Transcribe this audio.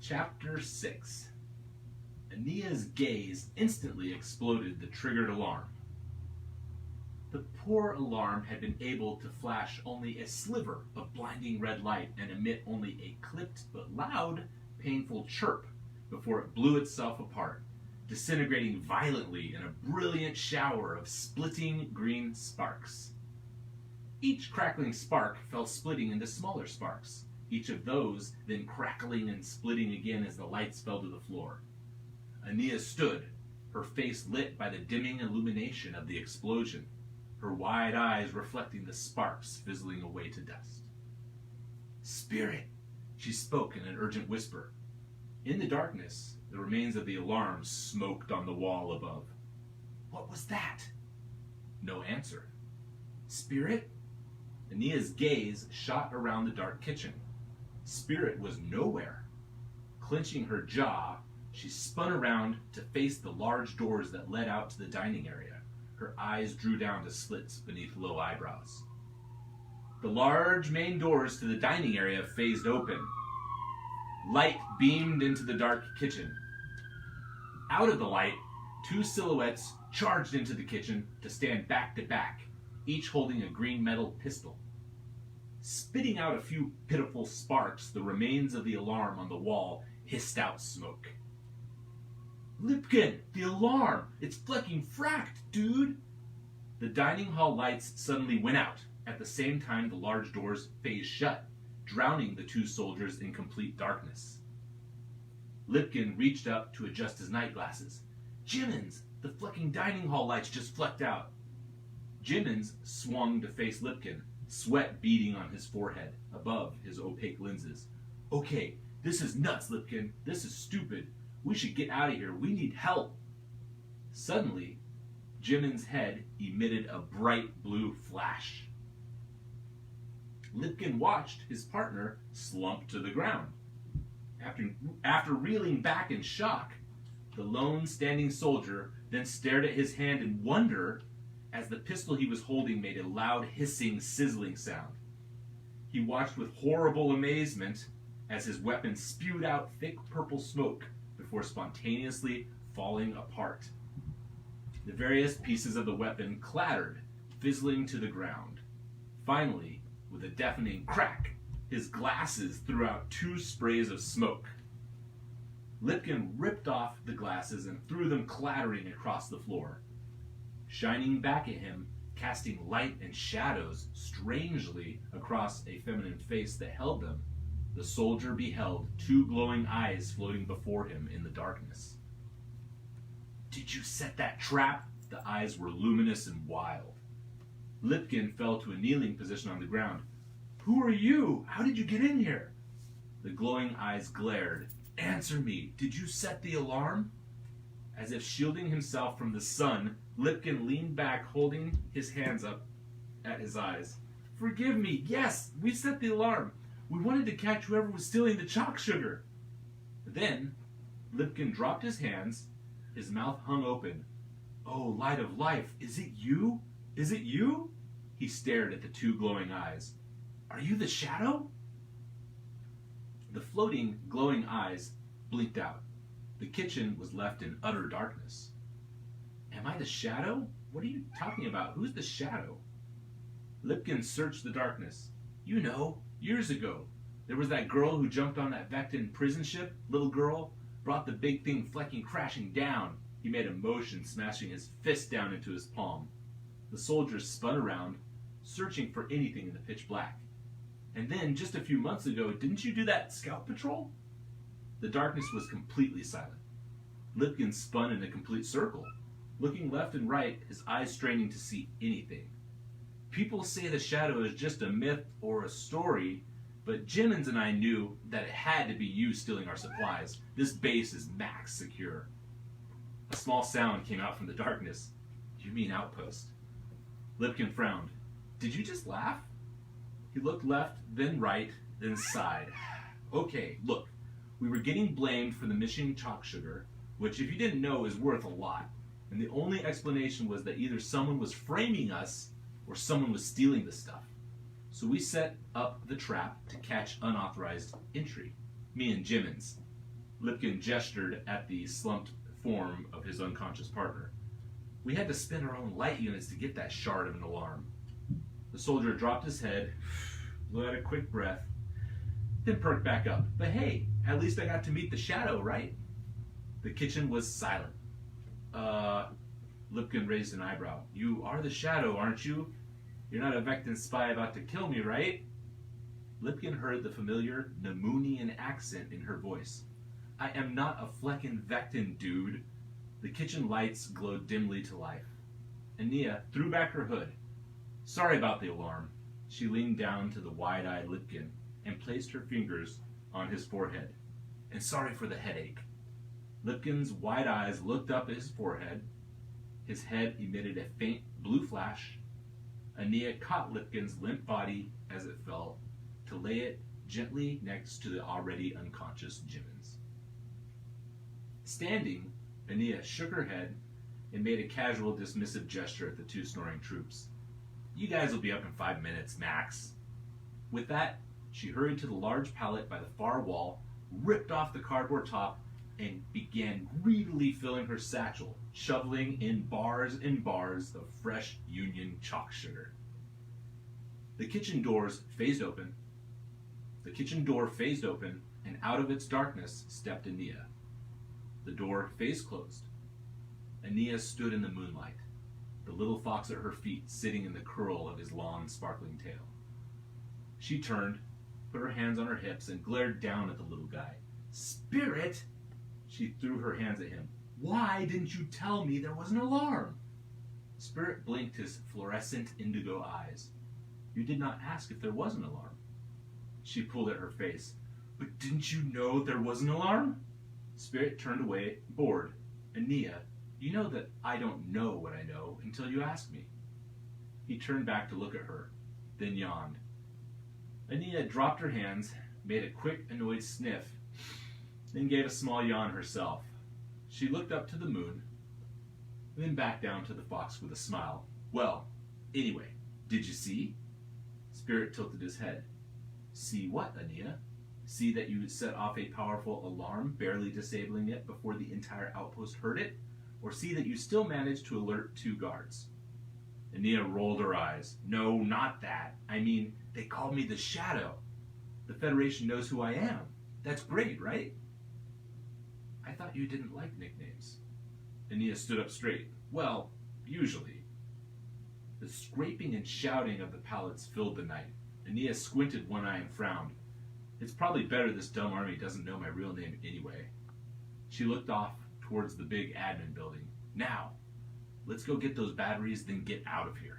Chapter 6. Anniya's gaze instantly exploded the triggered alarm. The poor alarm had been able to flash only a sliver of blinding red light and emit only a clipped but loud, painful chirp before it blew itself apart, disintegrating violently in a brilliant shower of splitting green sparks. Each crackling spark fell splitting into smaller sparks, each of those then crackling and splitting again as the lights fell to the floor. Anniya stood, her face lit by the dimming illumination of the explosion, her wide eyes reflecting the sparks fizzling away to dust. "Spirit," she spoke in an urgent whisper. In the darkness, the remains of the alarm smoked on the wall above. "What was that?" No answer. "Spirit?" Anniya's gaze shot around the dark kitchen. Spirit was nowhere. Clenching her jaw, she spun around to face the large doors that led out to the dining area. Her eyes drew down to slits beneath low eyebrows. The large main doors to the dining area phased open. Light beamed into the dark kitchen. Out of the light, two silhouettes charged into the kitchen to stand back to back, each holding a green metal pistol. Spitting out a few pitiful sparks, the remains of the alarm on the wall hissed out smoke. "Lipkin, the alarm! It's fucking fracked, dude!" The dining hall lights suddenly went out. At the same time, the large doors phased shut, drowning the two soldiers in complete darkness. Lipkin reached up to adjust his night glasses. "Jimmins, the fucking dining hall lights just flecked out." Jimmins swung to face Lipkin, sweat beading on his forehead, above his opaque lenses. "Okay, this is nuts, Lipkin. This is stupid. We should get out of here. We need help." Suddenly, Jimmins' head emitted a bright blue flash. Lipkin watched his partner slump to the ground. After reeling back in shock, the lone standing soldier then stared at his hand in wonder as the pistol he was holding made a loud hissing, sizzling sound. He watched with horrible amazement as his weapon spewed out thick purple smoke before spontaneously falling apart. The various pieces of the weapon clattered, fizzling to the ground. Finally, with a deafening crack, his glasses threw out two sprays of smoke. Lipkin ripped off the glasses and threw them clattering across the floor. Shining back at him, casting light and shadows strangely across a feminine face that held them, the soldier beheld two glowing eyes floating before him in the darkness. "Did you set that trap?" The eyes were luminous and wild. Lipkin fell to a kneeling position on the ground. "Who are you? How did you get in here?" The glowing eyes glared. "Answer me. Did you set the alarm?" As if shielding himself from the sun, Lipkin leaned back, holding his hands up at his eyes. "Forgive me. Yes, we set the alarm. We wanted to catch whoever was stealing the chalk sugar." Then, Lipkin dropped his hands. His mouth hung open. "Oh, light of life, is it you? Is it you?" He stared at the two glowing eyes. "Are you the shadow?" The floating, glowing eyes blinked out. The kitchen was left in utter darkness. "Am I the shadow? What are you talking about? Who's the shadow?" Lipkin searched the darkness. "You know, years ago, there was that girl who jumped on that Vectan prison ship, little girl, brought the big thing flecking crashing down." He made a motion, smashing his fist down into his palm. The soldiers spun around, searching for anything in the pitch black. "And then, just a few months ago, didn't you do that scout patrol?" The darkness was completely silent. Lipkin spun in a complete circle, looking left and right, his eyes straining to see anything. "People say the shadow is just a myth or a story, but Jimmins and I knew that it had to be you stealing our supplies. This base is max secure." A small sound came out from the darkness. "You mean outpost?" Lipkin frowned. "Did you just laugh?" He looked left, then right, then sighed. "Okay, look, we were getting blamed for the missing chalk sugar, which, if you didn't know, is worth a lot. And the only explanation was that either someone was framing us or someone was stealing the stuff. So we set up the trap to catch unauthorized entry. Me and Jimmins. Lipkin gestured at the slumped form of his unconscious partner. We had to spin our own light units to get that shard of an alarm. The soldier dropped his head, blew out a quick breath, then perked back up. But hey, at least I got to meet the shadow, right? The kitchen was silent. Lipkin raised an eyebrow. You are the shadow, aren't you? You're not a Vectan spy about to kill me, right? Lipkin heard the familiar Nemunian accent in her voice. I am not a fleckin' Vectan, dude. The kitchen lights glowed dimly to life. Anniya threw back her hood. Sorry about the alarm. She leaned down to the wide-eyed Lipkin and placed her fingers on his forehead. And sorry for the headache. Lipkin's wide eyes looked up at his forehead. His head emitted a faint blue flash. Anniya caught Lipkin's limp body as it fell to lay it gently next to the already unconscious Jimmins. Standing, Anniya shook her head and made a casual dismissive gesture at the two snoring troops. You guys will be up in 5 minutes, max. With that, she hurried to the large pallet by the far wall, ripped off the cardboard top, and began greedily filling her satchel, shoveling in bars and bars of fresh Union chalk sugar. The kitchen door phased open, and out of its darkness stepped Anniya. The door phase closed. Anniya stood in the moonlight, the little fox at her feet sitting in the curl of his long, sparkling tail. She turned, put her hands on her hips, and glared down at the little guy. Spirit! She threw her hands at him. Why didn't you tell me there was an alarm? Spirit blinked his fluorescent indigo eyes. You did not ask if there was an alarm. She pulled at her face. But didn't you know there was an alarm? Spirit turned away, bored. Anniya, you know that I don't know what I know until you ask me. He turned back to look at her, then yawned. Anniya dropped her hands, made a quick, annoyed sniff, then gave a small yawn herself. She looked up to the moon, then back down to the fox with a smile. Well, anyway, did you see? Spirit tilted his head. See what, Anniya? See that you set off a powerful alarm, barely disabling it before the entire outpost heard it? Or see that you still managed to alert 2 guards? Anniya rolled her eyes. No, not that. I mean, they called me the Shadow. The Federation knows who I am. That's great, right? I thought you didn't like nicknames. Anniya stood up straight. Well, usually. The scraping and shouting of the pallets filled the night. Anniya squinted one eye and frowned. It's probably better this dumb army doesn't know my real name anyway. She looked off towards the big admin building. Now, let's go get those batteries, then get out of here.